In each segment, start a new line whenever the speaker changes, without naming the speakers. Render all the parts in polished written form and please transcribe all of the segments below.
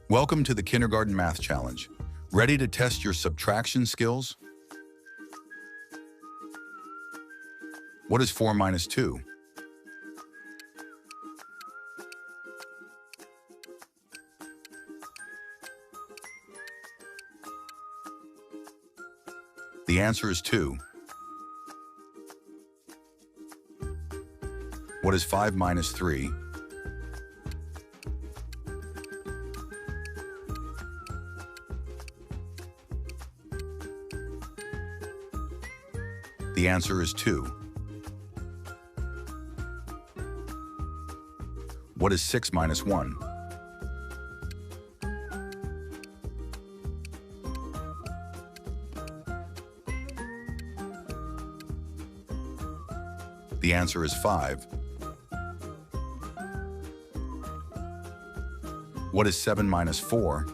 Welcome to the Kindergarten Math Challenge. Ready to test your subtraction skills? What is 4 minus 2? The answer is 2. What is 5 minus 3? The answer is 2. What is 6 minus 1? The answer is 5. What is 7 minus 4?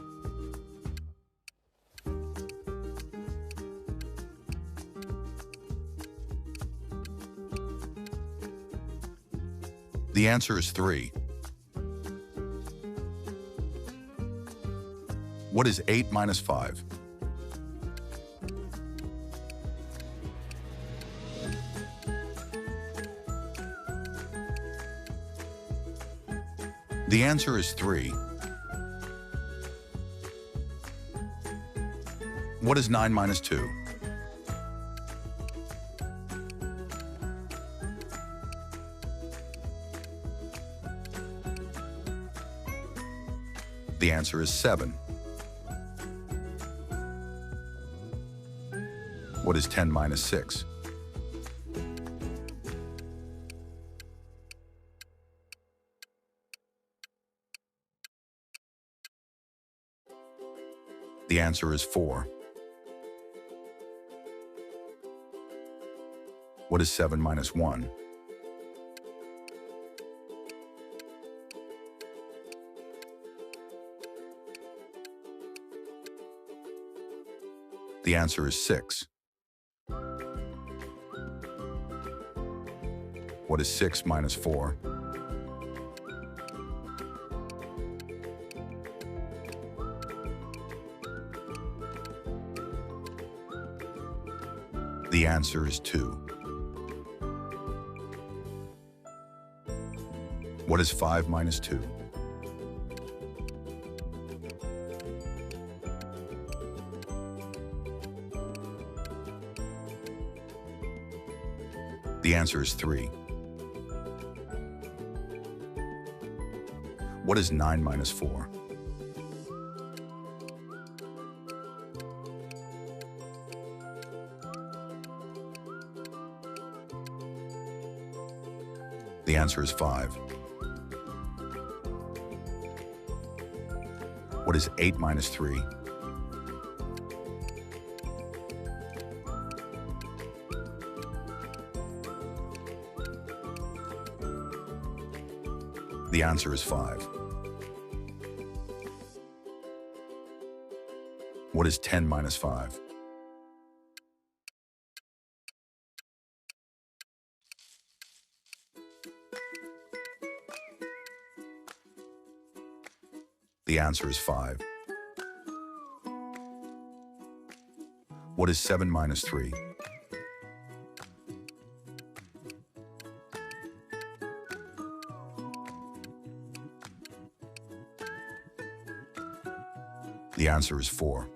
The answer is 3. What is 8 minus 5? The answer is 3. What is 9 minus 2? The answer is 7. What is 10 minus 6? The answer is 4. What is 7 minus 1? The answer is 6. What is 6 minus 4? The answer is 2. What is 5 minus 2? The answer is 3. What is 9 minus 4? The answer is 5. What is 8 minus 3? The answer is 5. What is 10 minus 5? The answer is 5. What is 7 minus 3? The answer is 4.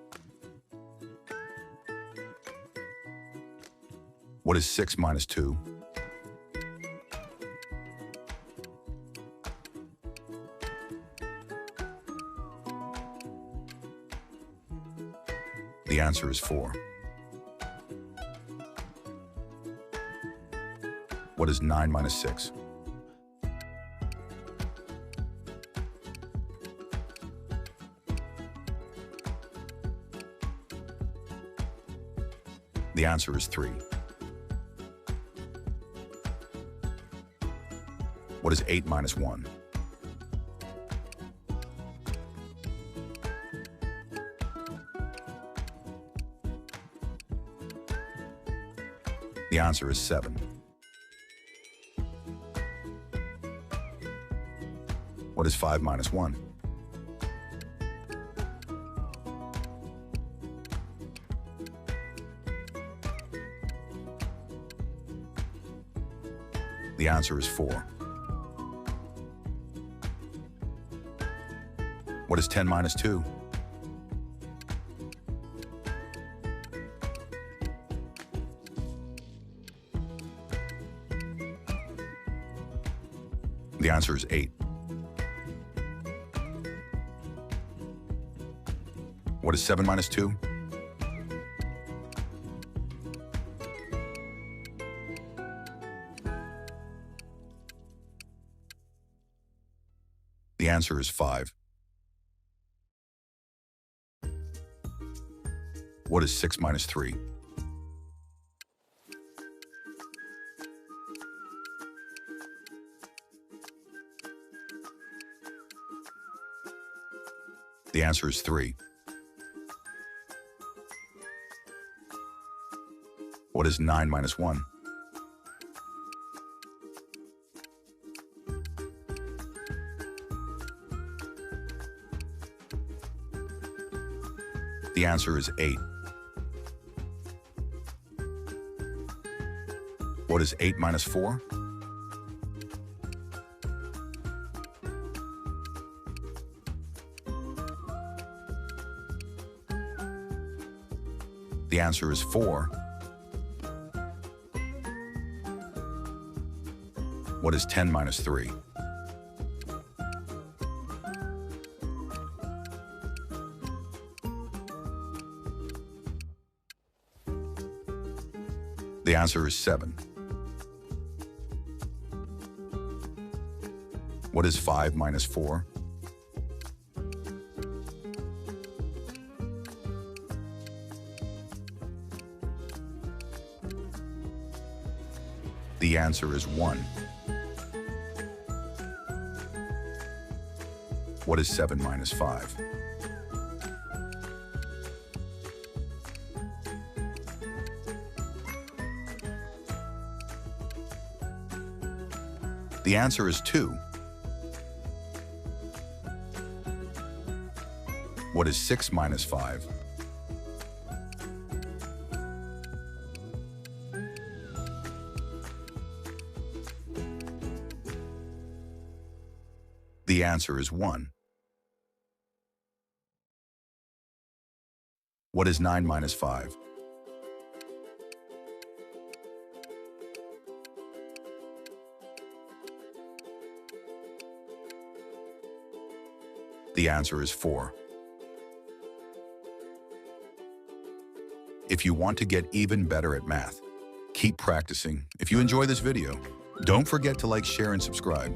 What is 6 minus 2? The answer is 4. What is 9 minus 6? The answer is 3. What is 8 minus 1? The answer is 7. What is 5 minus 1? The answer is 4. What is 10 minus 2? The answer is 8. What is 7 minus 2? The answer is 5. What is 6 minus 3? The answer is 3. What is 9 minus 1? The answer is 8. What is 8 minus 4? The answer is 4. What is 10 minus 3? The answer is 7. What is 5 minus 4? The answer is 1. What is 7 minus 5? The answer is 2. What is 6 minus 5? The answer is 1. What is 9 minus 5? The answer is 4. If you want to get even better at math, keep practicing. If you enjoy this video, don't forget to like, share, and subscribe.